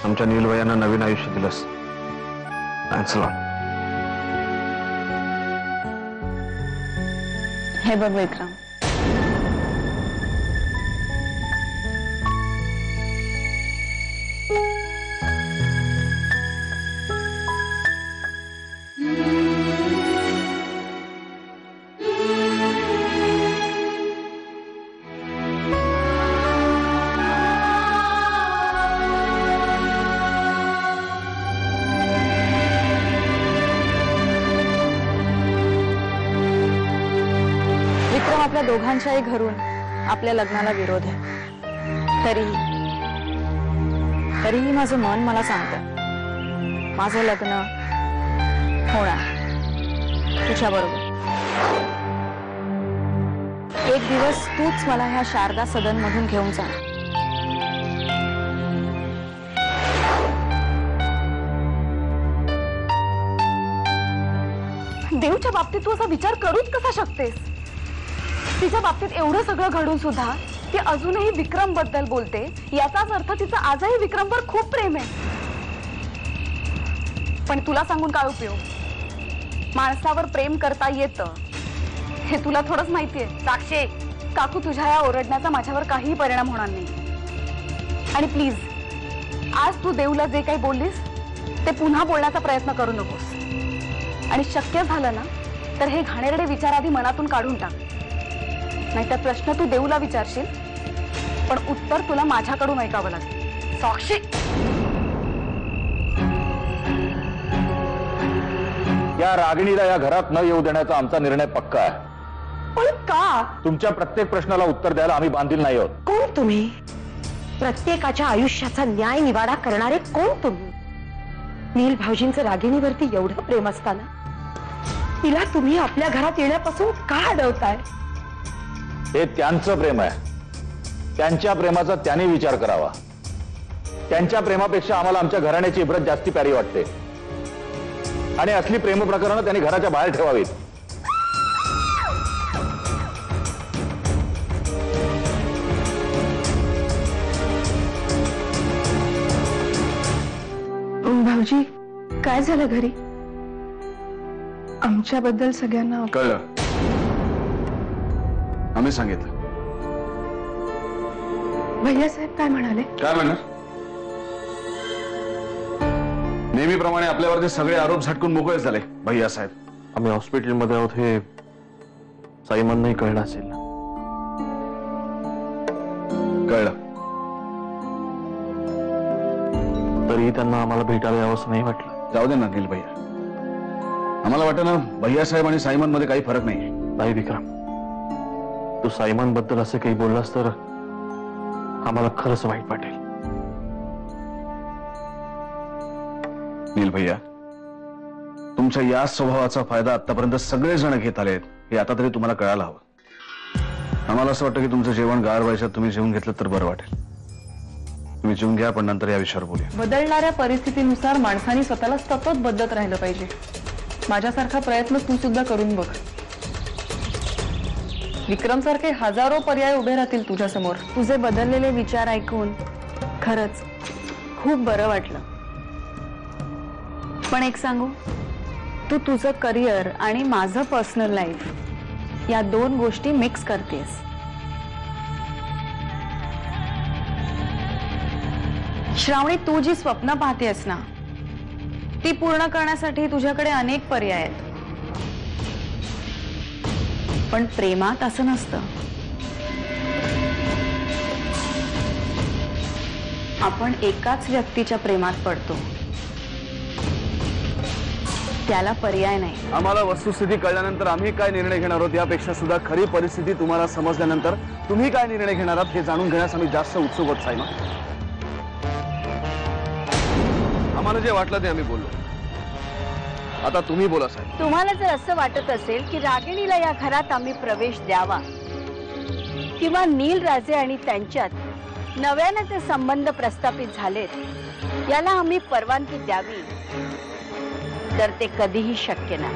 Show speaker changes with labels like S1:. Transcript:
S1: आमच्या नीलवयांना नवीन आयुष्य दिलंस. Thanks a lot.
S2: हे बघ विक्रम, आपल्या दोघांच्याही घरून आपल्या लग्नाला विरोध आहे. तरीही माझं मन मला सांगतं माझं लग्न होणार तुझ्याबरोबर. एक दिवस तूच मला ह्या शारदा सदन मधून घेऊन जा.
S3: देवच्या बाबतीत तू असा विचार करूच कसा शकतेस? तिच्या बाबतीत एवढं सगळं घडून सुद्धा ती अजूनही विक्रम बद्दल बोलते, याचाच अर्थ तिचं आजही विक्रमवर खूप प्रेम आहे. पण तुला सांगून काय उपयोग? माणसावर प्रेम करता येतं हे तुला थोडंच माहितीये. साक्षी, काकू तुझ्या या ओरडण्याचा माझ्यावर काहीही परिणाम होणार नाही. आणि प्लीज, आज तू देवला जे काही बोललीस ते पुन्हा बोलण्याचा प्रयत्न करू नकोस. आणि शक्य झालं ना तर हे घाणेरडे विचार आधी मनातून काढून टाक. नाहीतर प्रश्न तू देवला विचारशील पण उत्तर तुला माझ्याकडून ऐकावं लागेल. साक्षी,
S4: या रागिणीला या घरात न येऊ देण्याचा आमचा निर्णय पक्का आहे.
S3: पण का?
S4: तुमच्या प्रत्येक प्रश्नाला उत्तर द्यायला आम्ही बांधील नाही आहोत.
S5: कोण तुम्ही? प्रत्येकाच्या आयुष्याचा न्याय निवाडा करणारे कोण तुम्ही? नील भाऊजींचं रागिणीवरती एवढं प्रेम असताना तिला तुम्ही आपल्या घरात येण्यापासून का अडवताय?
S4: हे त्यांचं प्रेम आहे. त्यांच्या प्रेमाचा त्यांनी विचार करावा. त्यांच्या प्रेमापेक्षा आम्हाला आमच्या घराण्याची इब्रत जास्ती प्यारी वाटते. आणि असली प्रेम प्रकरणं त्यांनी घराच्या बाहेर ठेवावीत.
S3: भाऊजी, काय झालं घरी? आमच्याबद्दल सगळ्यांना
S1: कळलं. आम्ही सांगितलं.
S3: भैयासाहेब काय म्हणाले?
S1: काय म्हणणार? नेहमीप्रमाणे आपल्यावरती सगळे आरोप झटकून मोकळे झाले. भैया साहेब, आम्ही हॉस्पिटलमध्ये आहोत हे साईमनलाही कळलं असेल ना? कळलं. तरीही त्यांना आम्हाला भेटायला यावंसं नाही वाटलं. जाऊ दे ना नील भैया, आम्हाला वाटतं ना भैया साहेब आणि साईमन मध्ये काही फरक नाही. नाही विक्रम, तू साईमन बद्दल असं काही बोललास तर आम्हाला खरंच वाईट वाटेल. नील भैया, तुमच्या या स्वभावाचा फायदा आतापर्यंत सगळेजण घेत आलेत हे आता तरी तुम्हाला कळायला हवं. आम्हाला असं वाटतं की तुमचं जेवण गार व्हायच्यात तुम्ही जेवून घेतलं तर बरं वाटेल. तुम्ही जेवून घ्या, पण नंतर या विषयावर बोलूया.
S2: बदलणाऱ्या परिस्थितीनुसार माणसाने स्वतःला सतत बदलत राहिलं पाहिजे. माझ्यासारखा प्रयत्न तू सुद्धा करून बघ. विक्रम सारखे हजारो पर्याय उभे राहतील तुझ्या समोर.
S3: तुझे बदललेले विचार ऐकून खरंच खूप बरं वाटलं. पण एक सांगू, तू तुझं करिअर आणि माझं पर्सनल लाईफ या दोन गोष्टी मिक्स करतेस. श्रावणी, तू जी स्वप्न पाहतेस ना ती पूर्ण करण्यासाठी तुझ्याकडे अनेक पर्याय आहेत. पण प्रेमात असं नसतं. आपण एकाच व्यक्तीच्या प्रेमात पडतो, त्याला पर्याय नाही.
S1: आम्हाला वस्तुस्थिती कळल्यानंतर आम्ही काय निर्णय घेणार आहोत यापेक्षा सुद्धा खरी परिस्थिती तुम्हाला समजल्यानंतर तुम्ही काय निर्णय घेणार आहात हे जाणून घेण्यास आम्ही जास्त उत्सुक आहोत. साईमा, आम्हाला जे वाटलं ते आम्ही बोललो. आता तुम्ही बोला साहेब.
S6: तुम्हाला जर असं वाटत असेल की रागिणीला या घरात आम्ही प्रवेश द्यावा किंवा नील राजे आणि त्यांच्यात नव्याने ते संबंध प्रस्थापित झालेत याला आम्ही परवानगी द्यावी तर ते कधीही शक्य नाही.